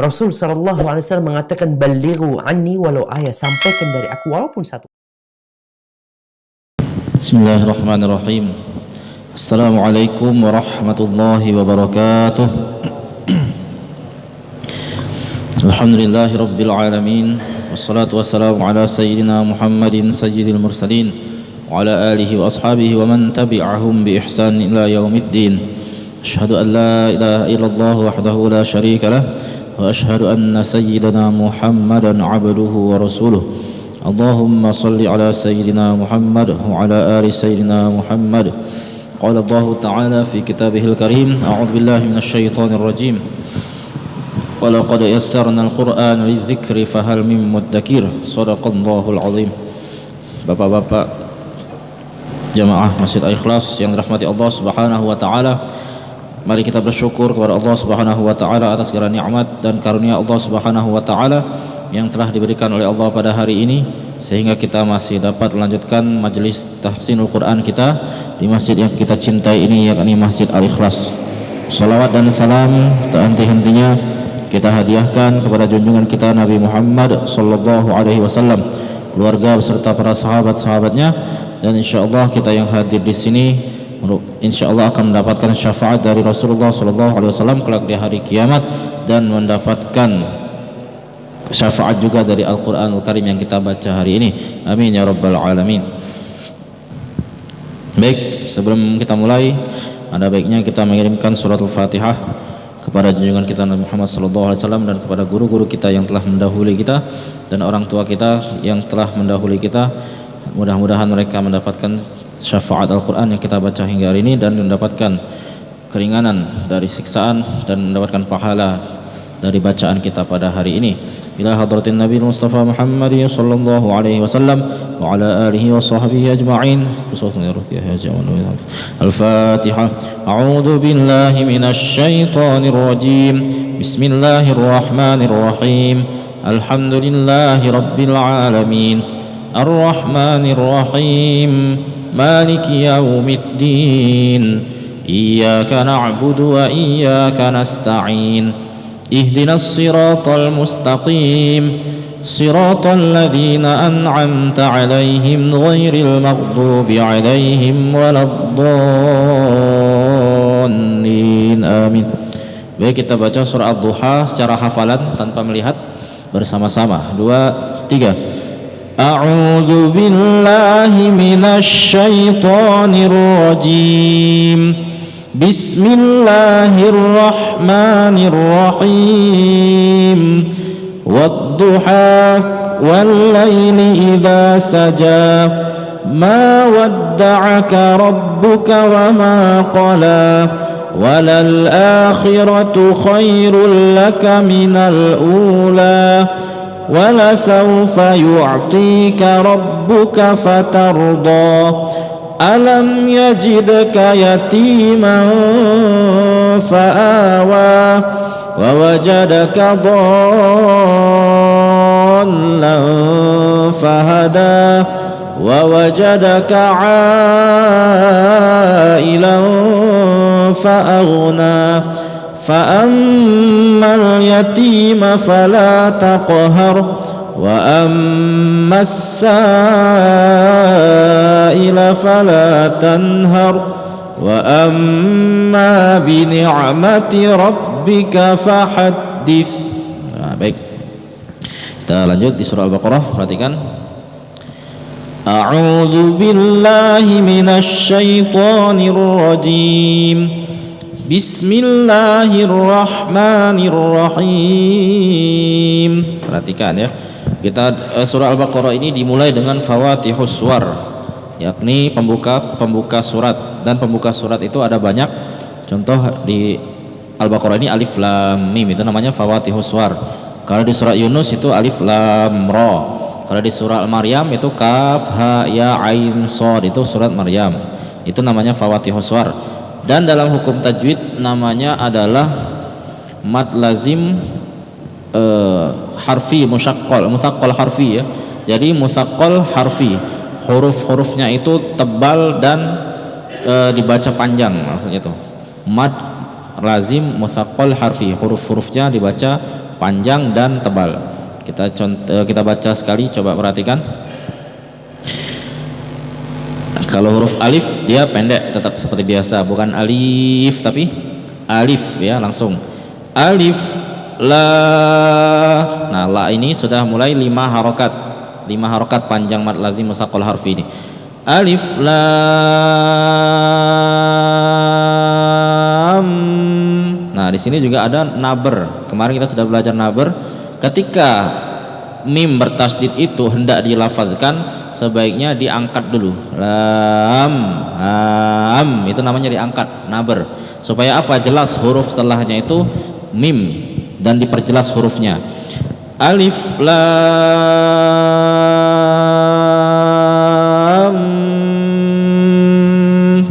Rasul sallallahu alaihi wasallam mengatakan, "Ballighu anni walau ayat." Sampaikan dari aku walaupun satu. Bismillahirrahmanirrahim. Assalamualaikum warahmatullahi wabarakatuh. Alhamdulillahi rabbil alamin. Wassalatu wassalamu ala sayyidina Muhammadin sayyidil mursalin wa ala alihi wa ashabihi wa man tabi'ahum bi ihsan ila yaumiddin. Asyhadu an la ilaha illallah wahdahu la syarika lah wa asyhadu anna sayyidana Muhammadan abduhu wa rasuluh. Allahumma salli ala sayyidina Muhammad wa ala ali sayyidina Muhammad. Qala Allah Ta'ala fi kitabihil karim, a'udzu billahi minasyaitonir rajim. Wa laqad yassarna al-Qur'ana lidzikri fahal mim muddakir. Shadaqallahul azim. Bapak-bapak jamaah Masjid Al-Ikhlas yang dirahmati Allah Subhanahu wa taala, mari kita bersyukur kepada Allah Subhanahu wa taala atas segala nikmat dan karunia Allah Subhanahu wa taala yang telah diberikan oleh Allah pada hari ini, sehingga kita masih dapat melanjutkan majelis tahsinul Quran kita di masjid yang kita cintai ini, yakni Masjid Al-Ikhlas. Salawat dan salam tak henti-hentinya kita hadiahkan kepada junjungan kita Nabi Muhammad sallallahu alaihi wasallam, keluarga beserta para sahabat-sahabatnya, dan insyaallah kita yang hadir di sini insyaallah akan mendapatkan syafaat dari Rasulullah sallallahu alaihi wasallam kelak di hari kiamat, dan mendapatkan syafaat juga dari Al-Quranul Karim yang kita baca hari ini. Amin ya rabbal alamin. Baik, sebelum kita mulai, ada baiknya kita mengirimkan surat Al-Fatihah kepada junjungan kita Nabi Muhammad SAW, dan kepada guru-guru kita yang telah mendahului kita dan orang tua kita yang telah mendahului kita. Mudah-mudahan mereka mendapatkan syafaat Al-Quran yang kita baca hingga hari ini, dan mendapatkan keringanan dari siksaan dan mendapatkan pahala dari bacaan kita pada hari ini. Ila hadratin Nabi Mustafa Muhammad sallallahu alaihi wasallam wa ala alihi wa sahbihi ajma'in. Al-Fatihah. A'udzu billahi minasy syaithanir rajim. Bismillahirrahmanirrahim. Alhamdulillahi rabbil alamin. Ar-Rahmanir Rahim. Maliki yaumiddin. Iyyaka na'budu wa iyyaka nasta'in. اهدنا الصراط المستقيم صراط الذين أنعمت عليهم غير المغضوب عليهم ولا الضالين آمين. Baik, kita baca surah Ad-Duha secara hafalan tanpa melihat bersama-sama. 2, 3. A'udzu billahi minasy syaithanir rajim. Bismillahirrahmanirrahim. Wadduha wallayli idza saja. Ma wadda'aka rabbuka wa ma qala. Walal akhiratu khairul laka minal ula. Walasawfa yu'tika rabbuka fatarda. Alam yajidka yatiman fa'awa wa wajadaka dhallan fahada wa wajadaka 'ailan fa'aghna fa'ammal yatima fala taqhar wa ammas sa'ila fala tanhar wa amma bi ni'mati rabbika fahaddits. Nah, baik. Kita lanjut di surah Al-Baqarah, perhatikan. A'udzu billahi minasy syaithanir rajim. Bismillahirrahmanirrahim. Perhatikan ya. Kita surah Al-Baqarah ini dimulai dengan fawatihus suwar, yakni pembuka surat, dan pembuka surat itu ada banyak. Contoh di Al-Baqarah ini alif lam mim, itu namanya fawatihus suwar. Kalau di surah Yunus itu alif lam ra. Kalau di surah Al-Maryam itu kaf ha ya ain shad, itu surat Maryam. Itu namanya fawatihus suwar. Dan dalam hukum tajwid namanya adalah mad lazim harfi musyaqqal harfi ya. Jadi musyaqqal harfi, huruf-hurufnya itu tebal dan dibaca panjang, maksudnya itu mad lazim musyaqqal harfi, huruf-hurufnya dibaca panjang dan tebal. Kita baca sekali, coba perhatikan. Kalau huruf alif dia pendek tetap seperti biasa, bukan alif tapi alif ya, langsung alif la. Nah, la ini sudah mulai 5 harokat, 5 harokat panjang mad lazim musaqqal harfi ini. Alif lam. Nah, di sini juga ada naber. Kemarin kita sudah belajar naber. Ketika mim bertasdid itu hendak dilafazkan, sebaiknya diangkat dulu. Lam, ham, itu namanya diangkat, naber. Supaya apa? Jelas huruf setelahnya itu mim dan diperjelas hurufnya. Alif lam.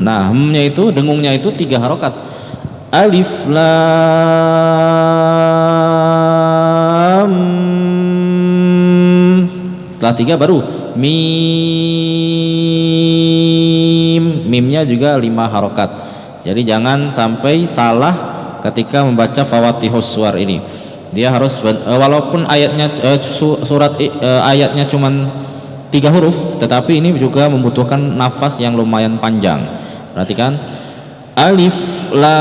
Nah, hamnya itu, dengungnya itu 3 harokat. Alif lam. Setelah 3 baru mim. Mimnya juga 5 harokat. Jadi jangan sampai salah ketika membaca fawatihus suwar ini. Dia harus walaupun ayatnya ayatnya cuman 3 huruf, tetapi ini juga membutuhkan nafas yang lumayan panjang. Perhatikan. Alif lam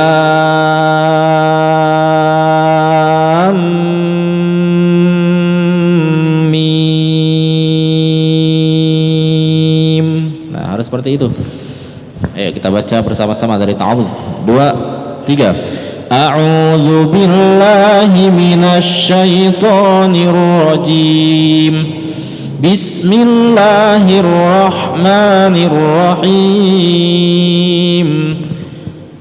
mim. Nah, harus seperti itu. Ayo kita baca bersama-sama dari ta'awudz. 2, 3. A'udzu billahi minasy syaithanir rajim. Bismillahirrahmanirrahim.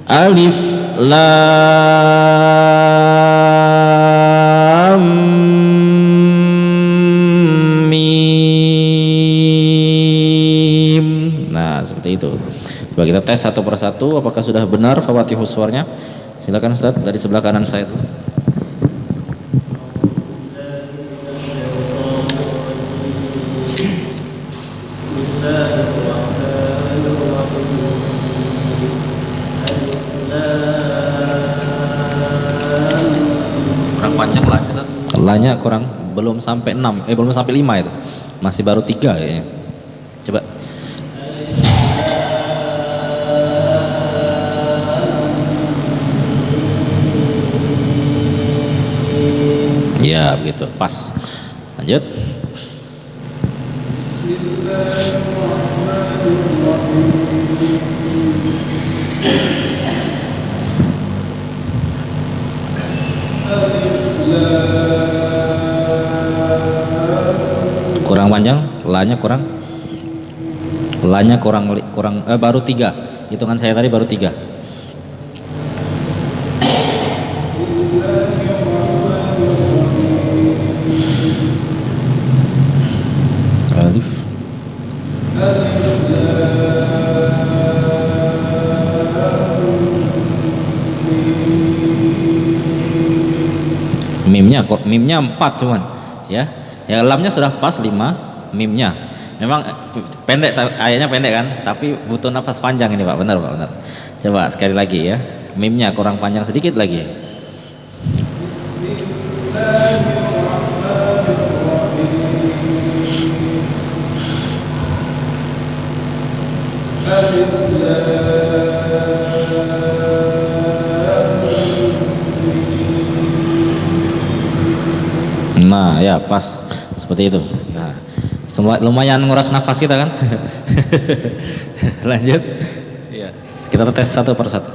Alif lam mim. Nah, seperti itu. Coba kita tes satu persatu apakah sudah benar fawatihus suwarnya. Silakan Ustaz dari sebelah kanan saya. Kurang panjang lah, lanya kurang, belum sampai 6, belum sampai 5 itu. Masih baru 3 kayaknya. Coba. Ya, begitu. Pas. Lanjut. Kurang panjang, lanya kurang. Lanya kurang baru 3. Hitungan saya tadi baru 3. Alif. Mimnya 4 cuman ya. Ya, lamnya sudah pas 5, mimnya memang pendek, ayatnya pendek kan, tapi butuh nafas panjang ini Pak. Benar Pak, benar. Coba sekali lagi ya, mimnya kurang panjang sedikit lagi. Nah ya, pas seperti itu. Nah, lumayan nguras nafas kita kan. Lanjut ya, kita tes satu persatu.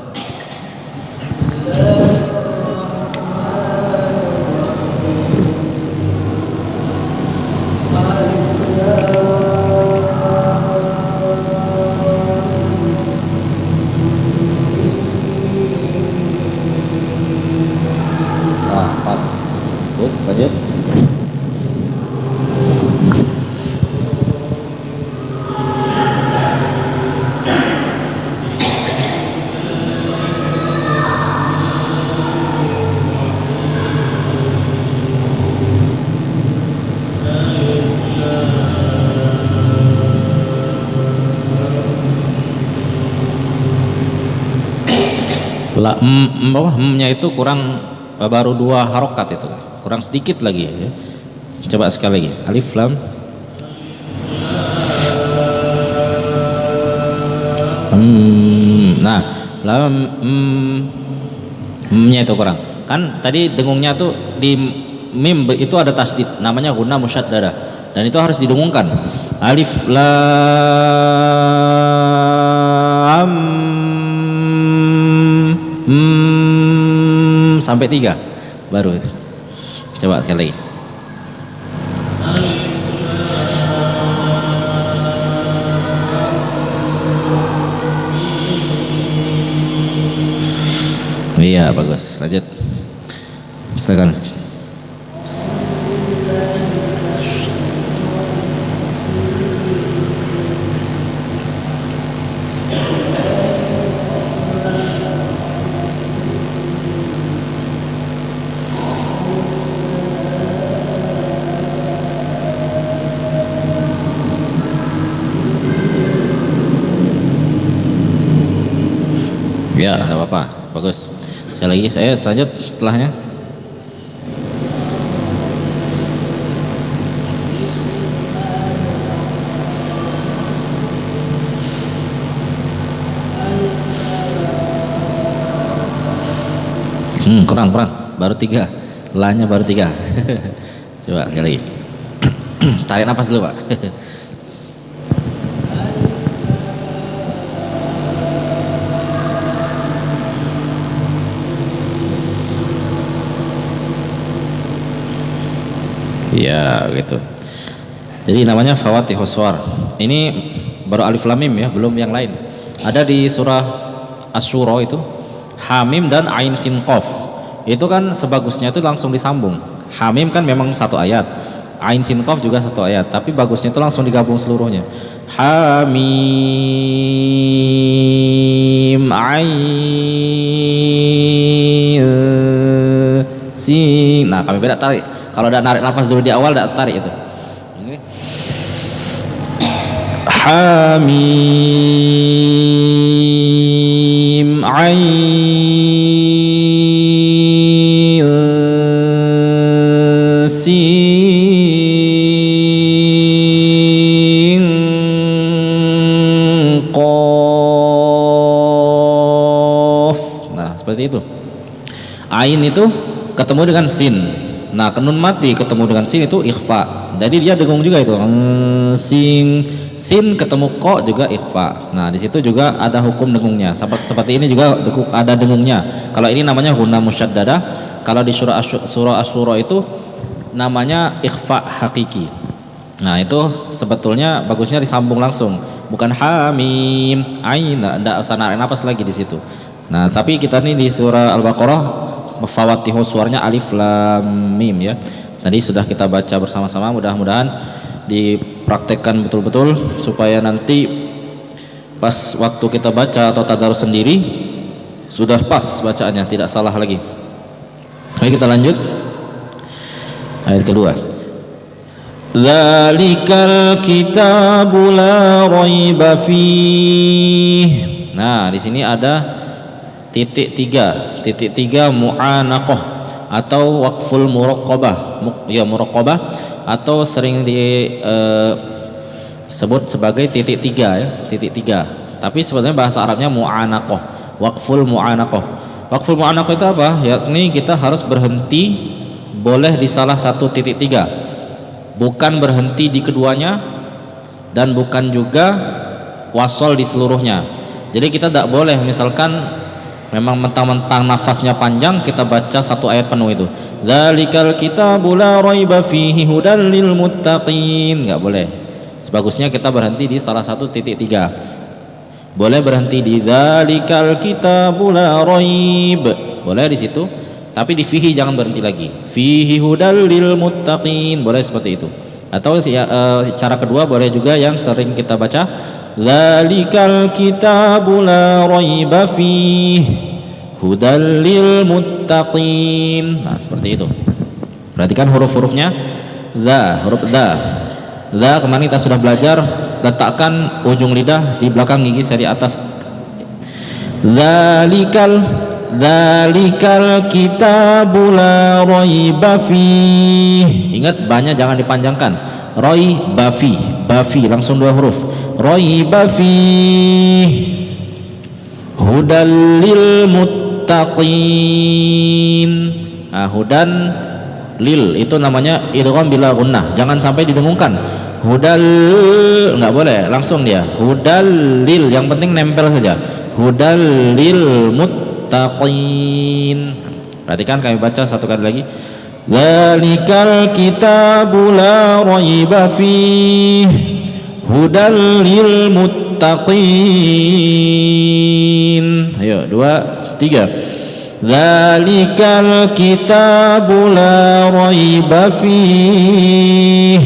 Nah, pas. Terus lanjut. Nya itu kurang, baru 2 harokat itu. kurang sedikit lagi ya. Coba sekali lagi. Alif lam. Nah, lam nya itu kurang. Kan tadi dengungnya tuh di mim itu ada tasdid, namanya guna musyaddadah, dan itu harus didengungkan. Alif lam sampai 3 baru itu. Coba sekali lagi. Iya, bagus. Lanjut. Silakan. Ya, tidak apa-apa. Bagus. Sekali lagi saya lanjut setelahnya. Kurang. Baru 3. Lanya baru 3. Coba sekali lagi. Tarik nafas dulu, Pak. Ya gitu. Jadi namanya Fawatihus Suwar. Ini baru alif lam mim ya, belum yang lain. Ada di surah Asy-Syura itu Hamim dan Ain Sin Qaf. Itu kan sebagusnya itu langsung disambung. Hamim kan memang satu ayat, Ain Sin Qaf juga satu ayat, tapi bagusnya itu langsung digabung seluruhnya. Hamim Ain Sin. Nah, kami beda tarik. Kalau udah narik nafas dulu di awal, udah tarik itu. Hamim Ain Sin Qaf. Nah, seperti itu. Ain itu ketemu dengan sin. Nah, nun mati ketemu dengan sin itu ikhfa. Jadi dia dengung juga itu. Sin ketemu ko juga ikhfa. Nah, di situ juga ada hukum dengungnya. Seperti ini juga ada dengungnya. Kalau ini namanya guna musyaddadah. Kalau di surah Asy-Syura itu namanya ikhfa hakiki. Nah, itu sebetulnya bagusnya disambung langsung, bukan hamim ain. Enggak usah narik nafas lagi di situ. Nah, tapi kita nih di surah Al-Baqarah Fawatihus Suwarnya alif lam mim ya. Tadi sudah kita baca bersama-sama, mudah-mudahan dipraktekkan betul-betul supaya nanti pas waktu kita baca atau tadarus sendiri sudah pas bacaannya, tidak salah lagi. Baik, kita lanjut. Ayat kedua. Dzalikal kitabu la raiba fih. Nah, di sini ada titik 3 mu'anaqah atau waqful muraqabah. Muraqabah atau sering disebut sebagai titik 3 ya, titik 3. Tapi sebenarnya bahasa Arabnya mu'anaqah, waqful mu'anaqah. Waqful mu'anaqah itu apa? Yakni kita harus berhenti boleh di salah satu titik 3, bukan berhenti di keduanya dan bukan juga wasol di seluruhnya. Jadi kita tidak boleh misalkan memang mentang-mentang nafasnya panjang kita baca satu ayat penuh itu. Dzalikal kitabu la raiba fihi hudal lil muttaqin. Enggak boleh. Sebagusnya kita berhenti di salah satu titik 3. Boleh berhenti di dzalikal kitabu la raib. Boleh di situ. Tapi di fihi jangan berhenti lagi. Fihi hudal lil muttaqin. Boleh seperti itu. Atau cara kedua boleh juga yang sering kita baca, Dzalikal kitabu la raiba fihi hudal lil muttaqin. Nah, seperti itu. Perhatikan huruf-hurufnya. Huruf dza kemarin kita sudah belajar, letakkan ujung lidah di belakang gigi seri atas. Dzalikal Dzalikal kitabu la raiba fih. Ingat banyak jangan dipanjangkan. Raiba fih, bafi langsung 2 huruf. Raiba fih hudal lil muttaqin. Nah, hudan lil itu namanya idgham bila gunnah, jangan sampai didengungkan. Hudal enggak boleh, langsung dia hudal lil, yang penting nempel saja. Hudal lil muttaqin. Perhatikan kami baca satu kali lagi. Dzalikal kitabu la raiba fih hudal lil muttaqin. Ayo 2 3. Dzalikal kitabu la raiba fih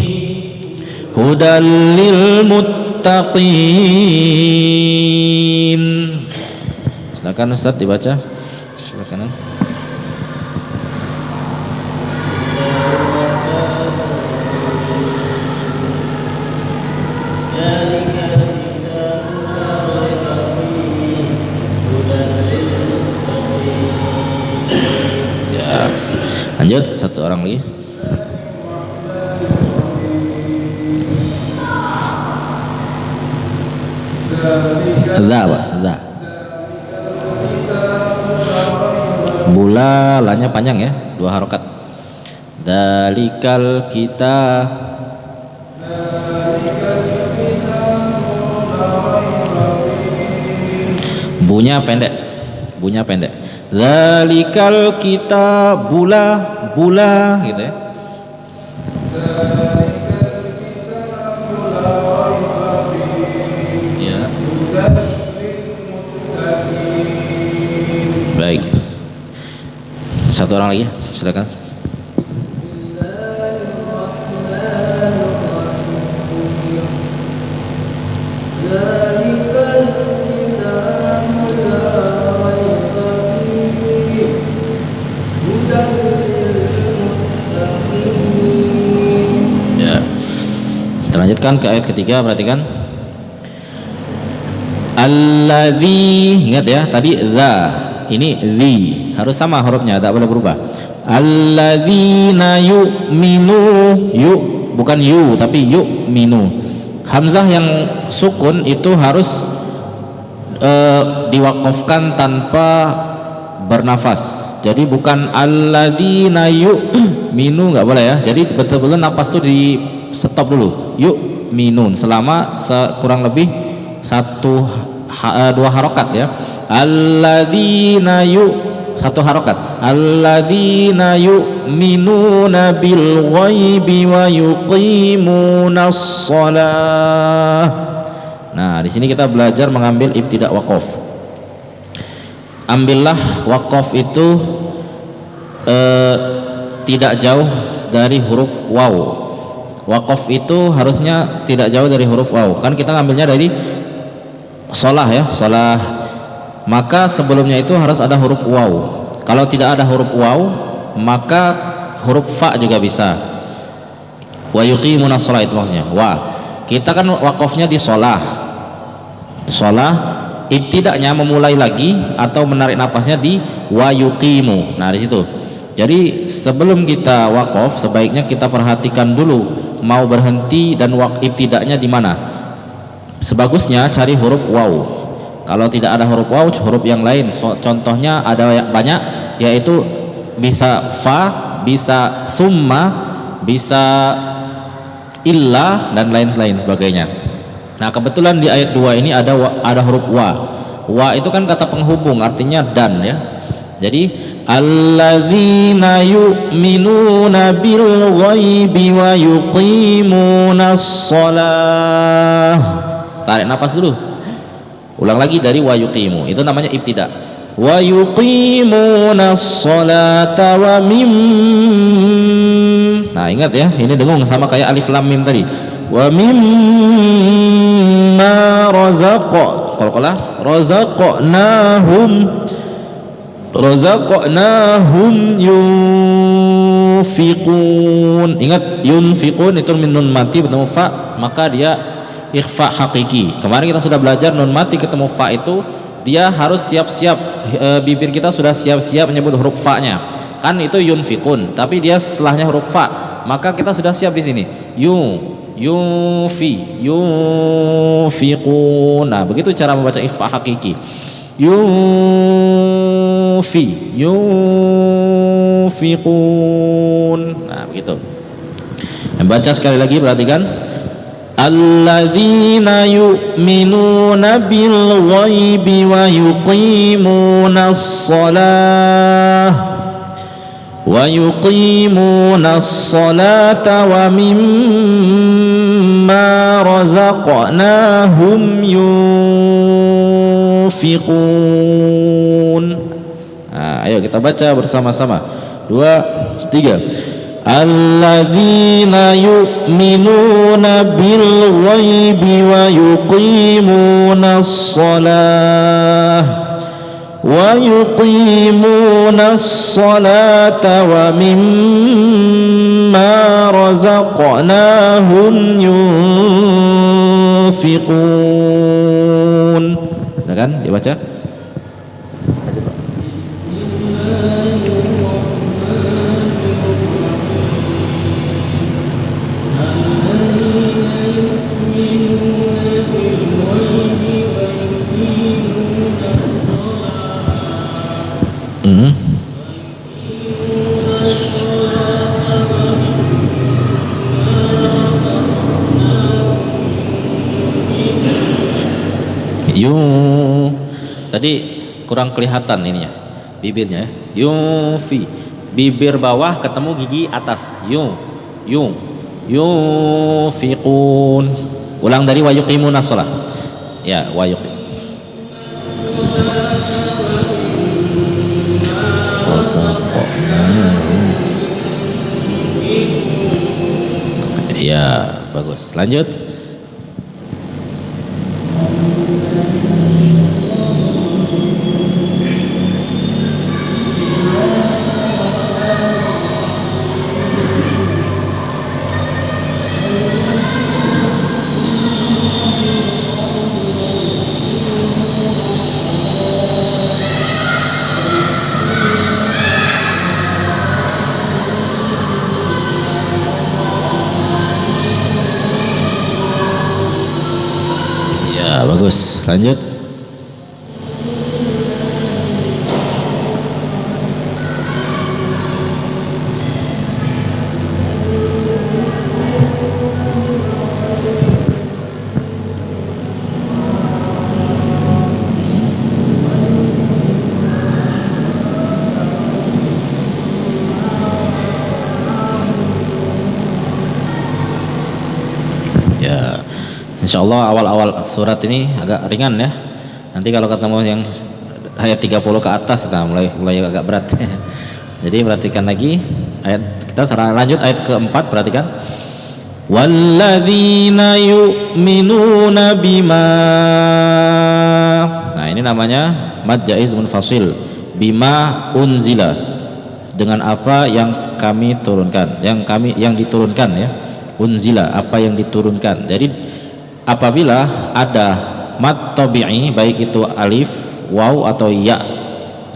hudal lil muttaqin. Silakan Ustaz dibaca. Silakan. Ya, lanjut satu orang lagi. Za. Bula lanya panjang ya, 2 harokat. Dalikal kita. Bunya pendek. Dalikal kita bula gitu ya. Baik. Satu orang lagi, silakan. Ya. Kita lanjutkan ke ayat ketiga, perhatikan. Alladzi, ingat ya, tadi za, ini zi, harus sama hurufnya, tak boleh berubah. Alladzina yu'minu, bukan yu tapi yu'minu. Hamzah yang sukun itu harus diwakafkan tanpa bernafas. Jadi bukan alladzina yu'minu, nggak boleh ya. Jadi betul-betul nafas tuh di stop dulu. Yu'minun selama kurang lebih 2 harokat ya. Alladzina satu harokat. Alladzina yu'minuna bil ghaibi wa yuqimunas shalah. Nah, di sini kita belajar mengambil ibtida waqaf. Ambillah waqaf itu tidak jauh dari huruf waw. Waqaf itu harusnya tidak jauh dari huruf waw. Kan kita ngambilnya dari shalah ya, shalah. Maka sebelumnya itu harus ada huruf waw. Kalau tidak ada huruf waw, maka huruf fa juga bisa. Wa yuqimunas shalah itu maksudnya. Wa. Kita kan waqafnya di shalah. Shalah ibtidanya memulai lagi atau menarik napasnya di wa yuqimu. Nah, di situ. Jadi sebelum kita waqaf sebaiknya kita perhatikan dulu mau berhenti dan ibtidanya di mana. Sebagusnya cari huruf waw. Kalau tidak ada huruf waw, huruf yang lain. Contohnya ada banyak, yaitu bisa fa, bisa summa, bisa illa dan lain-lain sebagainya. Nah, kebetulan di ayat 2 ini ada huruf wa. Wa itu kan kata penghubung, artinya dan ya. Jadi alladzina yu'minuna bil ghaibi wa yuqimunas shalah. Tarik napas dulu. Ulang lagi dari wa yuqimu. Itu namanya ibtida. Wa yuqimunas sholata wa mim. Nah, ingat ya, ini dengung sama kayak alif lam mim tadi. Wa mimma qalqalah razaqnahum yunfiqun. Ingat yunfiqun itu min nun mati bertemu fa, maka dia ikhfa hakiki. Kemarin kita sudah belajar nun mati ketemu fa itu dia harus siap-siap, bibir kita sudah siap-siap menyebut huruf fa-nya. Kan itu yunfiqun, tapi dia setelahnya huruf fa, maka kita sudah siap di sini. Yunfiqun. Nah, begitu cara membaca ikhfa hakiki. Yunfiqun. Nah, begitu. Baca sekali lagi, perhatikan. Alladzina yu'minuna bil ghaibi wa yuqimunas salata wa mimma razaqnahum yunfiqun. Nah, ayo kita baca bersama-sama. 2, 3. Alladzina yu'minuna bil ghaibi wa yuqimunas salata wa mimma razaqnahum yunfiqun. Silakan dibaca. Tadi kurang kelihatan ininya, bibirnya. Yufi, bibir bawah ketemu gigi atas. Yufiqun. Ulang dari wa yuqimunas shalah. Ya, wa yuqim. Ya, bagus. Lanjut. Bagus, lanjut. Ya, insya Allah awal-awal surat ini agak ringan ya. Nanti kalau ketemu yang ayat 30 ke atas, nah mulai agak berat. Jadi perhatikan lagi ayat, kita lanjut ayat keempat, perhatikan. Walladzina yu'minuna bima. Nah, ini namanya mad jaiz munfasil. Bima unzila, dengan apa yang kami turunkan, yang diturunkan ya. Unzila, apa yang diturunkan. Jadi apabila ada mad tabi'i, baik itu alif, waw atau ya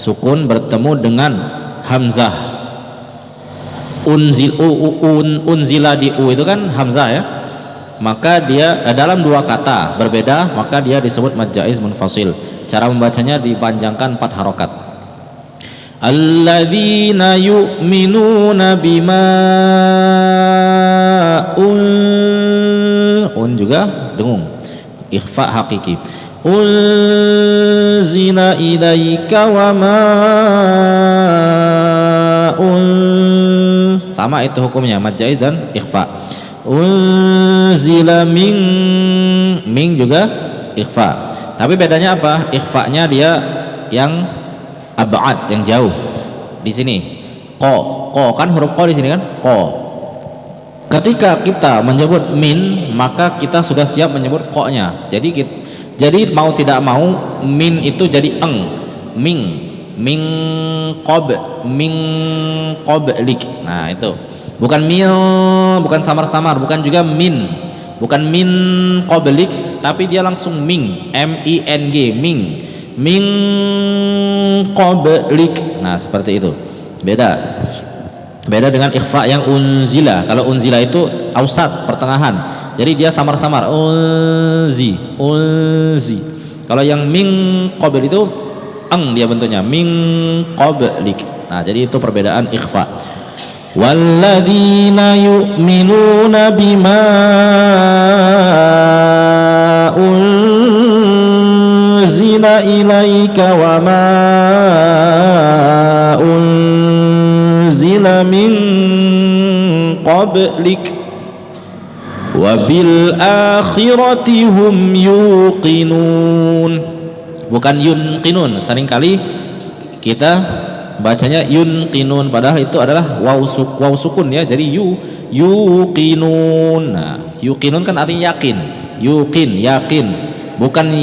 sukun bertemu dengan hamzah, unzila di u itu kan hamzah ya, maka dia dalam dua kata berbeda, maka dia disebut mad jaiz munfasil. Cara membacanya dipanjangkan 4 harokat. Alladzina yu'minuna bima un juga dengung, ikhfa hakiki. Unzila ilaika wa ma sama itu hukumnya mad jaiz dan ikhfa. Unzila min juga ikhfa, tapi bedanya apa? Ikhfanya dia yang ab'ad, yang jauh. Di sini ko kan huruf ko di sini kan ko. Ketika kita menyebut min, maka kita sudah siap menyebut ko-nya. Jadi mau tidak mau min itu jadi eng, min qablik. Nah, itu. Bukan mil, bukan samar-samar, bukan juga min. Bukan min qablik, tapi dia langsung min, M I N G, min. min qablik. Nah, seperti itu. Beda dengan ikhfa yang unzila. Kalau unzila itu ausat, pertengahan. Jadi dia samar-samar. Unzi. Kalau yang min qabl itu dia bentuknya min qablik. Nah, jadi itu perbedaan ikhfa. Walladzina yu'minuna bima unzila ilaika wa ma unzila min qablik wa bil akhirati hum yuqinun. Bukan yunqinun, seringkali kita bacanya yunqinun padahal itu adalah waw sukun ya. Jadi yuqinun. Nah, yuqinun kan artinya yakin. Yuqin, yakin. Bukan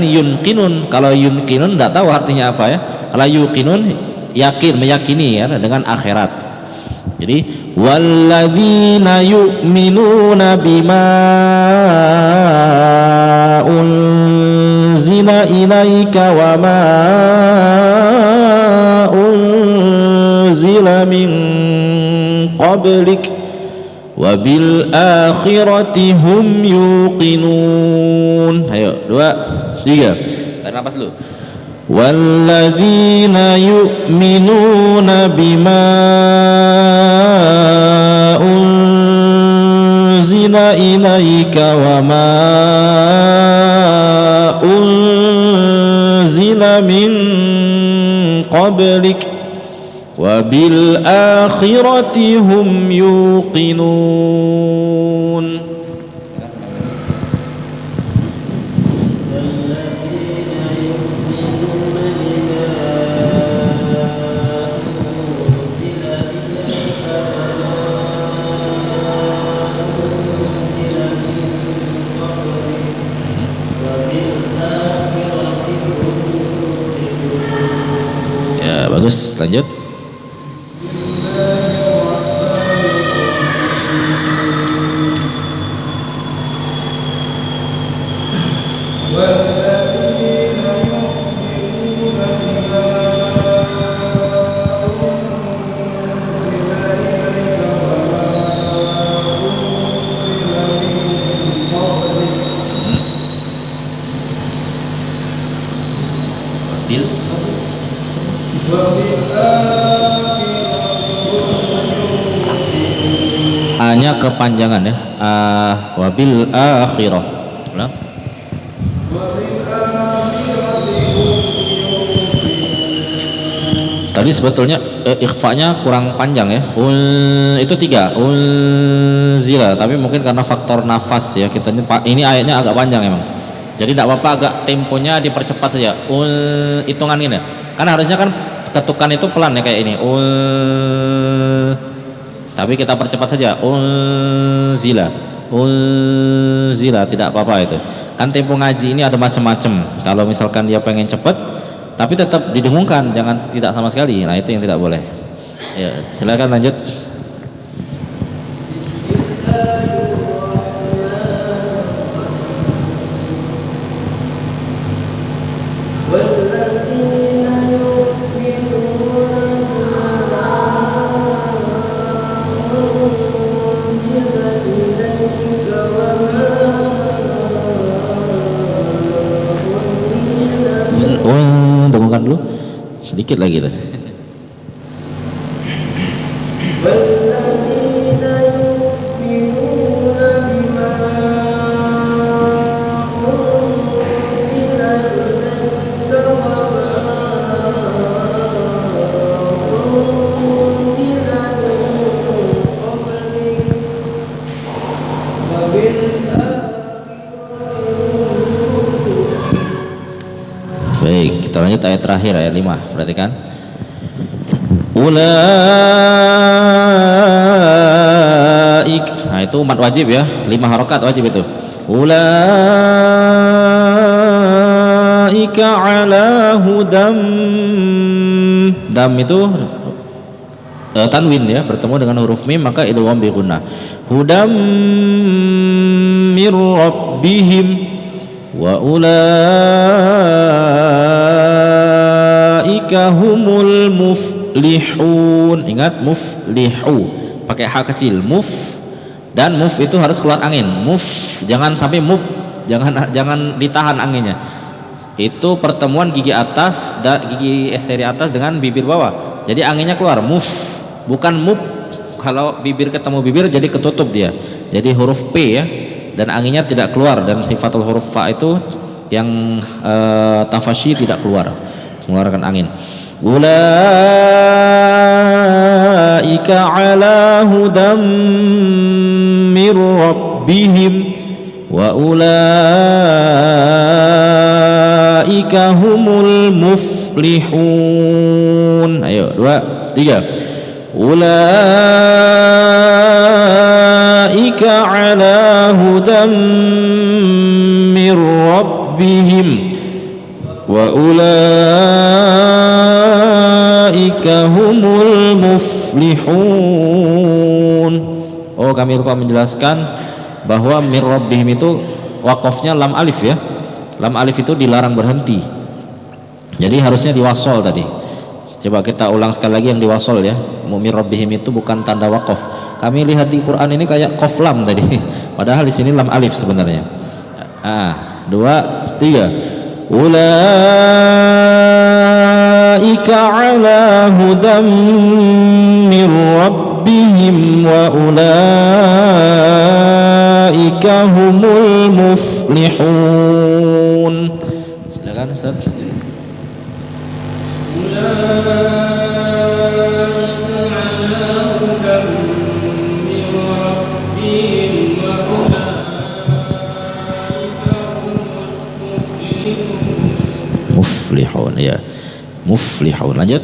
yunqinun. Kalau yunqinun enggak tahu artinya apa ya. Kalau yuqinun yakin, meyakini ya dengan akhirat. Jadi walladzina yu'minuna bima unzila ilaika wa ma unzila min qablik wa bil akhirati hum yuqinun. Ayo, 2, 3. Tarik nafas dulu. Walladzina yu'minuna bima unzila ilaika wa ma unzila min qablik wa bil akhirati hum yuqinun. Ya, bagus, lanjut. Hanya kepanjangan ya. Wabil akhirah. Nah. Tadi sebetulnya ikhfanya kurang panjang ya. Itu 3. Unzila, tapi mungkin karena faktor nafas ya kita ini ayatnya agak panjang emang. Jadi tidak apa-apa agak temponya dipercepat saja. Hitungan ini. Kan harusnya kan ketukan itu pelan ya kayak ini. Tapi kita percepat saja. Unzila tidak apa-apa itu. Kan tempo ngaji ini ada macam-macam. Kalau misalkan dia pengen cepat tapi tetap didengungkan, jangan tidak sama sekali. Nah, itu yang tidak boleh. Ya, silakan lanjut. Dengungkan dulu sedikit lagi tuh. Baik, kita lanjut ayat terakhir, ayat 5. Perhatikan. Ulaik. Nah, itu mat wajib ya. 5 harokat wajib itu. Ulaika ala hudam. Dam itu tanwin ya, bertemu dengan huruf mim maka idgham bi gunnah. Hudam mir rabbihim wa ulaika humul muflihun. Ingat, muflihu pakai h kecil, muf, dan muf itu harus keluar angin, muf, jangan sampai muf, jangan ditahan anginnya. Itu pertemuan gigi atas dan gigi seri atas dengan bibir bawah, jadi anginnya keluar, muf, bukan muf. Kalau bibir ketemu bibir jadi ketutup dia, jadi huruf P ya, dan anginnya tidak keluar. Dan sifatul huruf fa itu yang tafasyi tidak keluar, mengeluarkan angin. Ulaika ala hudam mir rabbihim wa ulaika humul muflihun. Ayo, 2, 3. Ulaika ala hudam mir rabbihim wa ulaika humul muflihun. Oh, kami lupa menjelaskan bahwa mir rabbihim itu wakofnya lam alif ya. Lam alif itu dilarang berhenti, jadi harusnya diwasol tadi. Coba kita ulang sekali lagi yang diwasol ya. Mir rabbihim itu bukan tanda wakof. Kami lihat di Quran ini kayak kof lam tadi, padahal di sini lam alif sebenarnya. 2, 3. Ulaika ala hudam mir rabbihim wa ulaika humul muflihun. Silakan Ustaz. Muflihun ya, muflihun. Lanjut.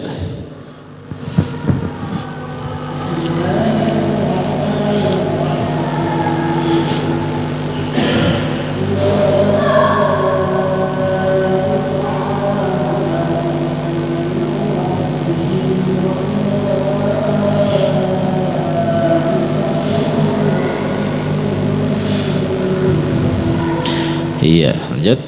Iya, lanjut.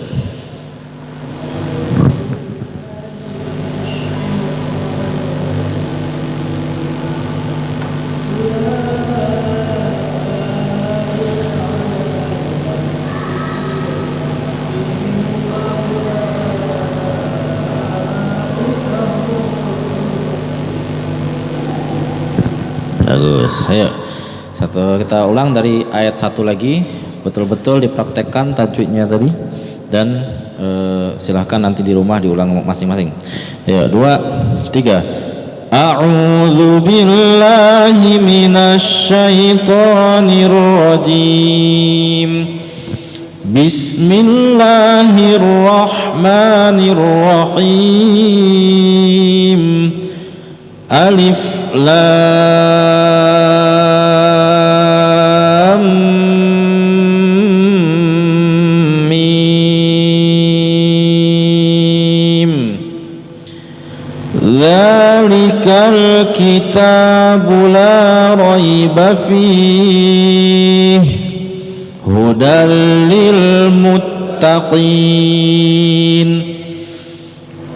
Bagus. Ayo, kita ulang dari ayat 1 lagi, betul-betul dipraktekkan tajwidnya tadi, dan silahkan nanti di rumah diulang masing-masing. Ayo, 2, 3. A'udzu billahi minasy syaithanir rajim. Bismillahirrahmanirrahim. Alif lam mim. Dzalikal kitabu la raiba fihi hudal lil muttaqin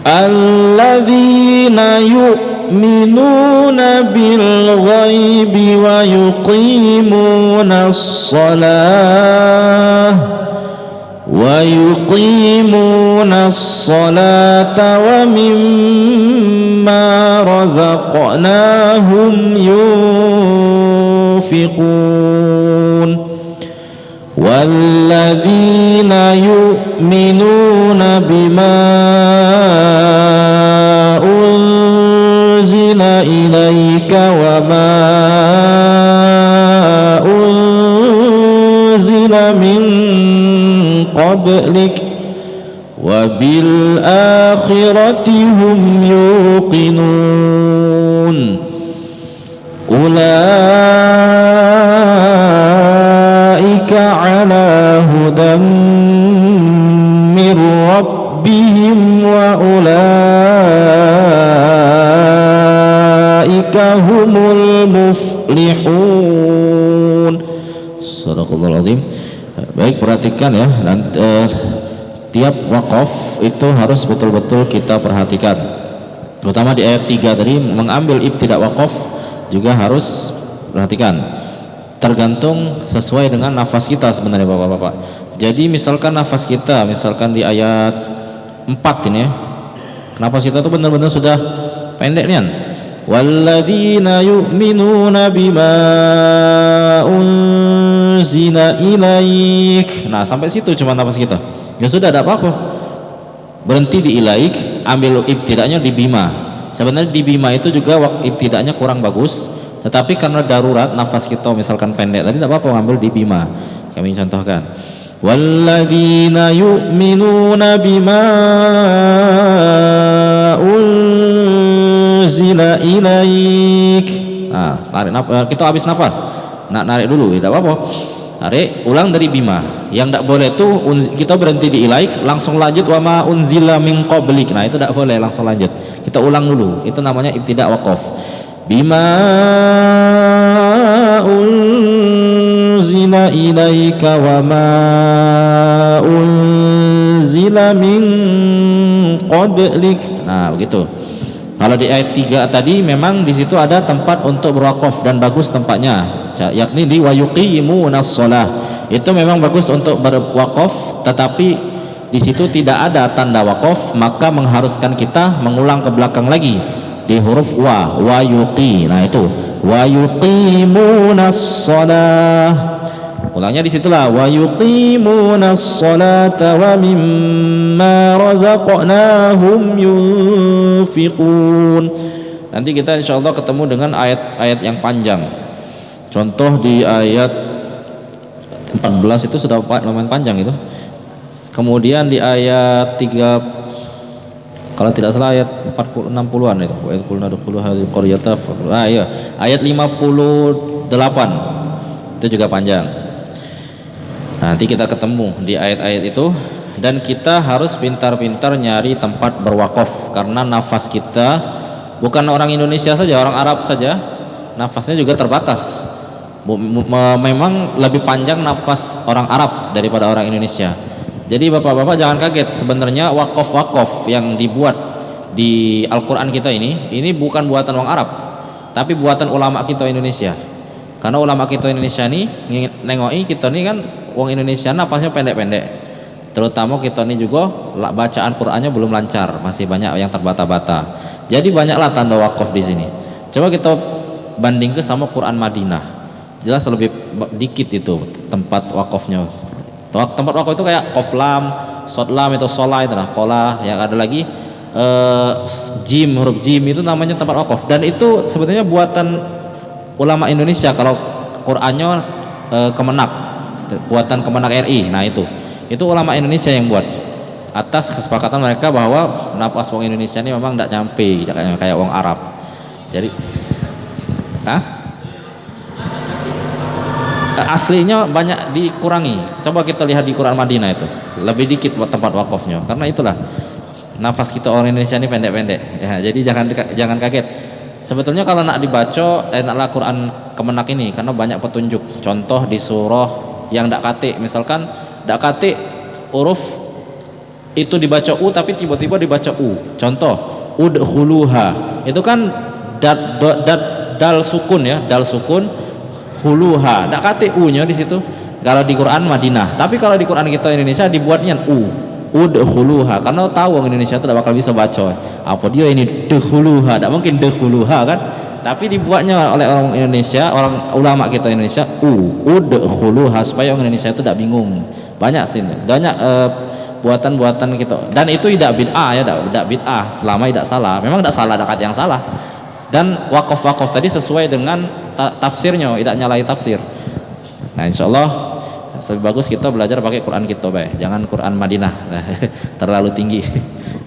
alladzina yu'minuna bil ghaibi wa yuqimuna as-salata wa mimma razaqnahum yunfiqun walladzina yu'minuna bima unzila ilaika wa ma unzila min qablik wa bil akhirati hum yuqinun. Ulaika ala hudan mir rabbihim wa ulaika humul muflihun. Shadaqallahul azim. Baik, perhatikan ya, tiap wakaf itu harus betul-betul kita perhatikan, terutama di ayat 3 tadi, mengambil ibtidak wakaf juga harus perhatikan, tergantung sesuai dengan nafas kita sebenarnya bapak-bapak. Jadi misalkan nafas kita, misalkan di ayat 4 ini ya, nafas kita tuh benar-benar sudah pendek nih kan, walladzina yu'minuna bima unzila ilaik. Nah sampai situ cuma nafas kita, ya sudah, ada apa-apa, berhenti di ilaik, ambil ibtidaknya di bima. Sebenarnya di bima itu juga ibtidaknya kurang bagus, tetapi karena darurat nafas kita misalkan pendek tadi, tidak apa-apa ngambil di bima. Kami contohkan, walladzina yu'minuna bima unzila ilaik. Nah, tarik kita habis nafas, narik dulu, tidak apa-apa, tarik ulang dari bima. Yang tidak boleh itu kita berhenti di ilaik langsung lanjut wa ma unzila min qablik. Nah itu tidak boleh langsung lanjut, kita ulang dulu, itu namanya ibtidak waqaf. Bima unzila ilaika wa ma unzila min qablik. Nah begitu. Kalau di ayat 3 tadi memang di situ ada tempat untuk berwakaf dan bagus tempatnya, yakni di wa yuqimunas shalah. Itu memang bagus untuk berwakaf, tetapi di situ tidak ada tanda wakaf, maka mengharuskan kita mengulang ke belakang lagi di huruf wa yuqi. Nah itu wa yuqimunas shalah. Ulangnya di situlah wa yuqimunas sholata wa mimma razaqnahum yunfiqun. Nanti kita insyaallah ketemu dengan ayat-ayat yang panjang. Contoh di ayat 14 itu sudah lumayan panjang itu. Kemudian di ayat 3, kalau tidak salah ayat 60-an itu. Wa qulna dukhulu hadhil qaryata. Ah iya, ayat 58 itu juga panjang. Nanti kita ketemu di ayat-ayat itu, dan kita harus pintar-pintar nyari tempat berwakaf, karena nafas kita bukan orang Indonesia saja, orang Arab saja nafasnya juga terbatas. Memang lebih panjang nafas orang Arab daripada orang Indonesia. Jadi bapak-bapak jangan kaget, sebenarnya wakaf-wakaf yang dibuat di Al-Quran kita ini bukan buatan orang Arab, tapi buatan ulama kita Indonesia. Karena ulama kita Indonesia ini nengoki kita ini kan wong Indonesia napasnya pendek-pendek, terutama kita ini juga bacaan Qurannya belum lancar, masih banyak yang terbata-bata. Jadi banyaklah tanda wakaf di sini. Coba kita bandingkan sama Quran Madinah, jelas lebih dikit itu tempat wakafnya. Tempat wakaf itu kayak qaf lam, shad lam itu sholah itu lah, qolah, yang ada lagi jim, huruf jim itu namanya tempat wakaf, dan itu sebetulnya buatan ulama Indonesia. Kalau Qurannya Kemenak, buatan Kemenak RI. Nah itu ulama Indonesia yang buat, atas kesepakatan mereka bahwa napas wong Indonesia ini memang tidak nyampe kayak wong Arab. Jadi aslinya banyak dikurangi. Coba kita lihat di Quran Madinah itu lebih dikit tempat wakafnya, karena itulah nafas kita orang Indonesia ini pendek-pendek ya. Jadi jangan kaget. Sebetulnya kalau nak dibaca naklah Quran Kemenak ini, karena banyak petunjuk. Contoh di surah yang dak kate, misalkan dak kate huruf itu dibaca u tapi tiba-tiba dibaca u. Contoh udkhuluha, itu kan dal sukun ya, dal sukun, khuluha, dak kate u nya di situ kalau di Quran Madinah. Tapi kalau di Quran kita Indonesia dibuatnya udkhuluha, karena tahu orang Indonesia itu tidak bakal bisa baca apa dia ini dkhuluha, tidak mungkin dkhuluha kan, tapi dibuatnya oleh orang Indonesia, orang ulama kita Indonesia udkhuluha, supaya orang Indonesia itu tidak bingung. Banyak sih, banyak buatan-buatan kita, dan itu tidak bid'ah ya, tidak bid'ah selama tidak salah. Memang tidak salah, dekat yang salah, dan wakaf tadi sesuai dengan tafsirnya, tidak nyalahi tafsir. Nah insyaallah lebih bagus kita belajar pakai Quran kita, jangan Quran Madinah terlalu tinggi.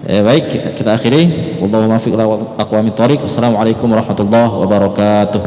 Baik, kita akhiri. Wallahu muwaffiq ila aqwamit thoriq. Wassalamualaikum warahmatullahi wabarakatuh.